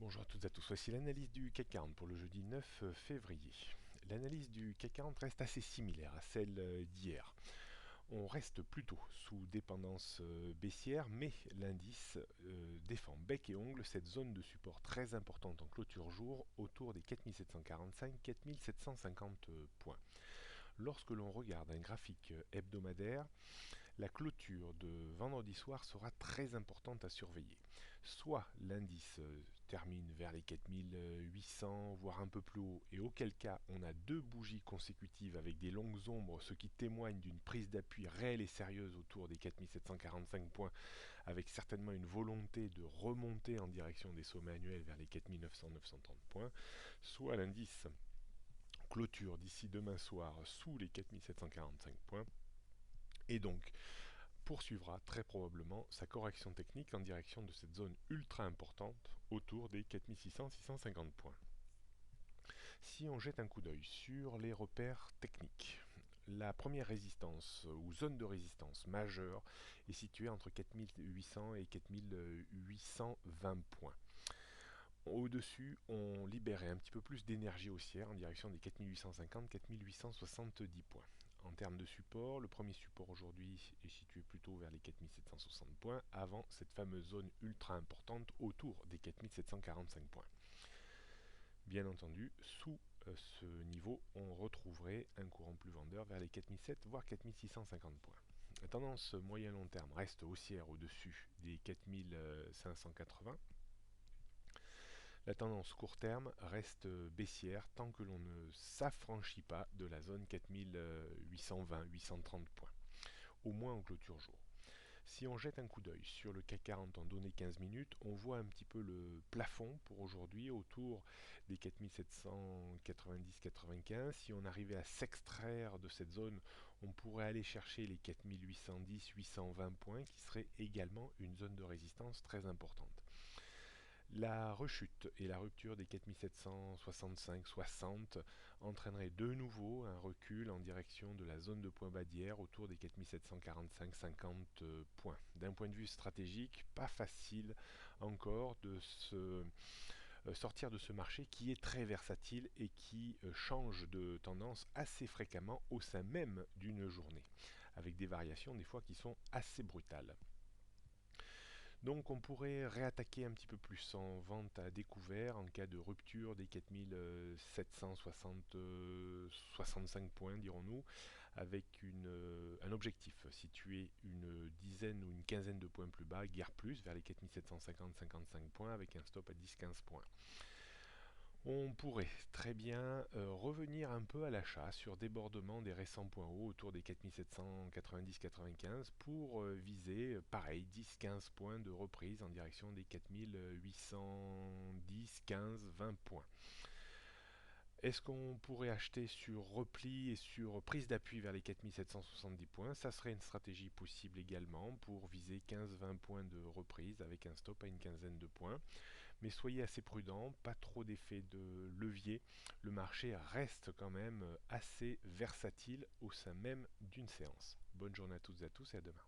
Bonjour à toutes et à tous, voici l'analyse du CAC 40 pour le jeudi 9 février. L'analyse du CAC 40 reste assez similaire à celle d'hier. On reste plutôt sous dépendance baissière, mais l'indice défend bec et ongle cette zone de support très importante en clôture jour autour des 4745-4750 points. Lorsque l'on regarde un graphique hebdomadaire, la clôture de vendredi soir sera très importante à surveiller. Soit l'indice termine vers les 4800, voire un peu plus haut, et auquel cas on a deux bougies consécutives avec des longues ombres, ce qui témoigne d'une prise d'appui réelle et sérieuse autour des 4745 points, avec certainement une volonté de remonter en direction des sommets annuels vers les 4900-930 points, soit l'indice clôture d'ici demain soir sous les 4745 points, et donc poursuivra très probablement sa correction technique en direction de cette zone ultra importante autour des 4600-650 points. Si on jette un coup d'œil sur les repères techniques, la première résistance ou zone de résistance majeure est située entre 4800 et 4820 points. Au-dessus, on libérait un petit peu plus d'énergie haussière en direction des 4850-4870 points. En termes de support, le premier support aujourd'hui est situé plutôt vers les 4760 points, avant cette fameuse zone ultra importante autour des 4745 points. Bien entendu, sous ce niveau, on retrouverait un courant plus vendeur vers les 4700 voire 4650 points. La tendance moyen-long terme reste haussière au-dessus des 4580. La tendance court terme reste baissière tant que l'on ne s'affranchit pas de la zone 4820-830 points, au moins en clôture jour. Si on jette un coup d'œil sur le CAC 40 en données 15 minutes, on voit un petit peu le plafond pour aujourd'hui autour des 4790-95. Si on arrivait à s'extraire de cette zone, on pourrait aller chercher les 4810-820 points qui serait également une zone de résistance très importante. La rechute et la rupture des 4765-60 entraînerait de nouveau un recul en direction de la zone de point bas d'hier autour des 4745-50 points. D'un point de vue stratégique, pas facile encore de sortir de ce marché qui est très versatile et qui change de tendance assez fréquemment au sein même d'une journée, avec des variations des fois qui sont assez brutales. Donc on pourrait réattaquer un petit peu plus en vente à découvert en cas de rupture des 4765 points, dirons-nous, avec un objectif situé une dizaine ou une quinzaine de points plus bas, guère plus, vers les 4750-55 points, avec un stop à 10-15 points. On pourrait très bien revenir un peu à l'achat sur débordement des récents points hauts autour des 4790-95 pour viser, pareil, 10-15 points de reprise en direction des 4810-15-20 points. Est-ce qu'on pourrait acheter sur repli et sur prise d'appui vers les 4770 points? Ça serait une stratégie possible également pour viser 15-20 points de reprise avec un stop à une quinzaine de points. Mais soyez assez prudents, pas trop d'effet de levier. Le marché reste quand même assez versatile au sein même d'une séance. Bonne journée à toutes et à tous et à demain.